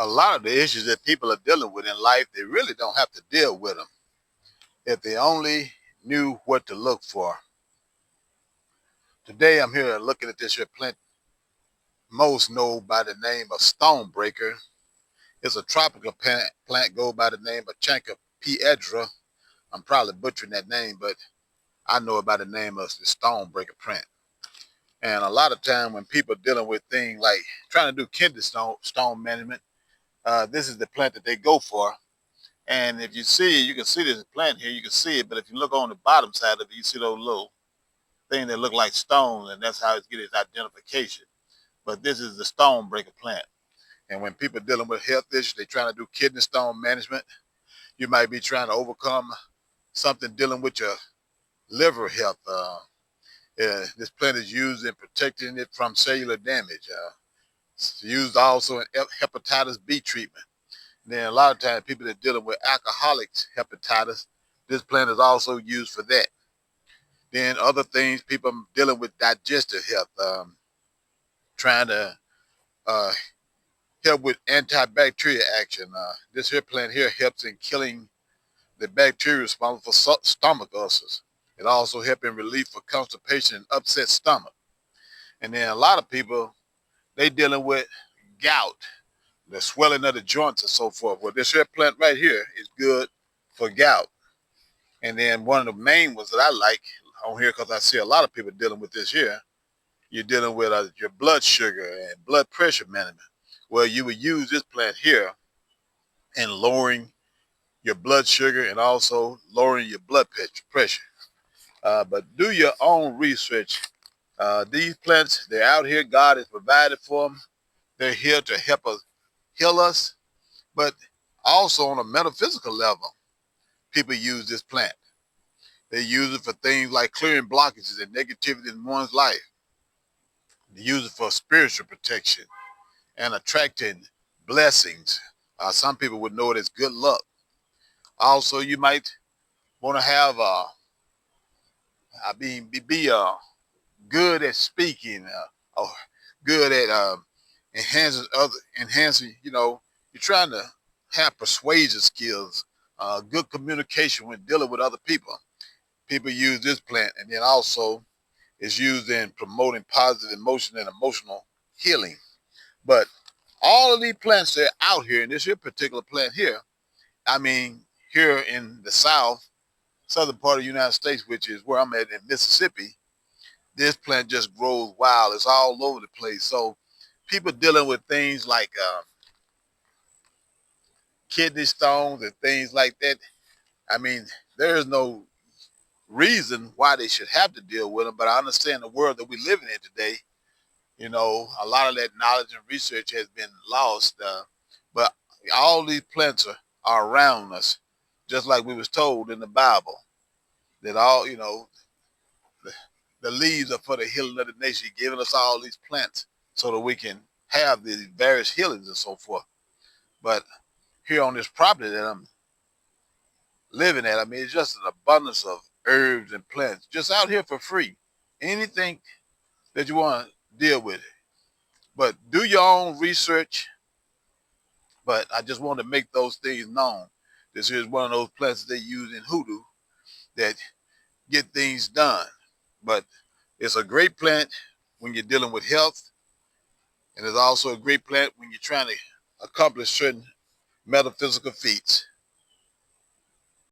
A lot of the issues that people are dealing with in life, they really don't have to deal with them if they only knew what to look for. Today I'm here looking at this here plant most know by the name of Stonebreaker. It's a tropical plant go by the name of Chanca Piedra. I'm probably butchering that name, but I know it by the name of the Stonebreaker plant. And a lot of time when people are dealing with things like trying to do kidney stone management, this is the plant that they go for. And if you see, you can see this plant here, you can see it, but if you look on the bottom side of it, you see those little things that look like stones, and that's how it gets its identification. But this is the Stonebreaker plant. And when people are dealing with health issues, they're trying to do kidney stone management. You might be trying to overcome something dealing with your liver health. This plant is used in protecting it from cellular damage. It's used also in hepatitis B treatment. Then a lot of times people that are dealing with alcoholics hepatitis, this plant is also used for that. Then other things, people dealing with digestive health, trying to uh, help with antibacterial action. This here plant here helps in killing the bacteria responsible for stomach ulcers. It also helps in relief for constipation and upset stomach. And then a lot of people, they dealing with gout, the swelling of the joints and so forth. Well, this here plant right here is good for gout. And then one of the main ones that I like on here, because I see a lot of people dealing with this here, you're dealing with your blood sugar and blood pressure management. Well, you would use this plant here in lowering your blood sugar and also lowering your blood pressure. But do your own research. These plants, they're out here. God has provided for them. They're here to help us heal us. But also on a metaphysical level, people use this plant. They use it for things like clearing blockages and negativity in one's life. They use it for spiritual protection and attracting blessings. Some people would know it as good luck. Also, you might want to have, be good at speaking, or good at enhancing. You're trying to have persuasion skills, good communication when dealing with other people. People use this plant, and then also it's used in promoting positive emotion and emotional healing. But all of these plants that are out here, in this here particular plant here, I mean, here in the southern part of the United States, which is where I'm at in Mississippi, this plant just grows wild. It's all over the place. So people dealing with things like kidney stones and things like that, I mean, there is no reason why they should have to deal with them. But I understand the world that we live in today, a lot of that knowledge and research has been lost. But all these plants are around us, just like we was told in the Bible that the, the leaves are for the healing of the nation, giving us all these plants so that we can have these various healings and so forth. But here on this property that I'm living at, I mean, it's just an abundance of herbs and plants just out here for free. Anything that you want to deal with. But do your own research. But I just want to make those things known. This is one of those plants they use in hoodoo that get things done. But it's a great plant when you're dealing with health, and it's also a great plant when you're trying to accomplish certain metaphysical feats.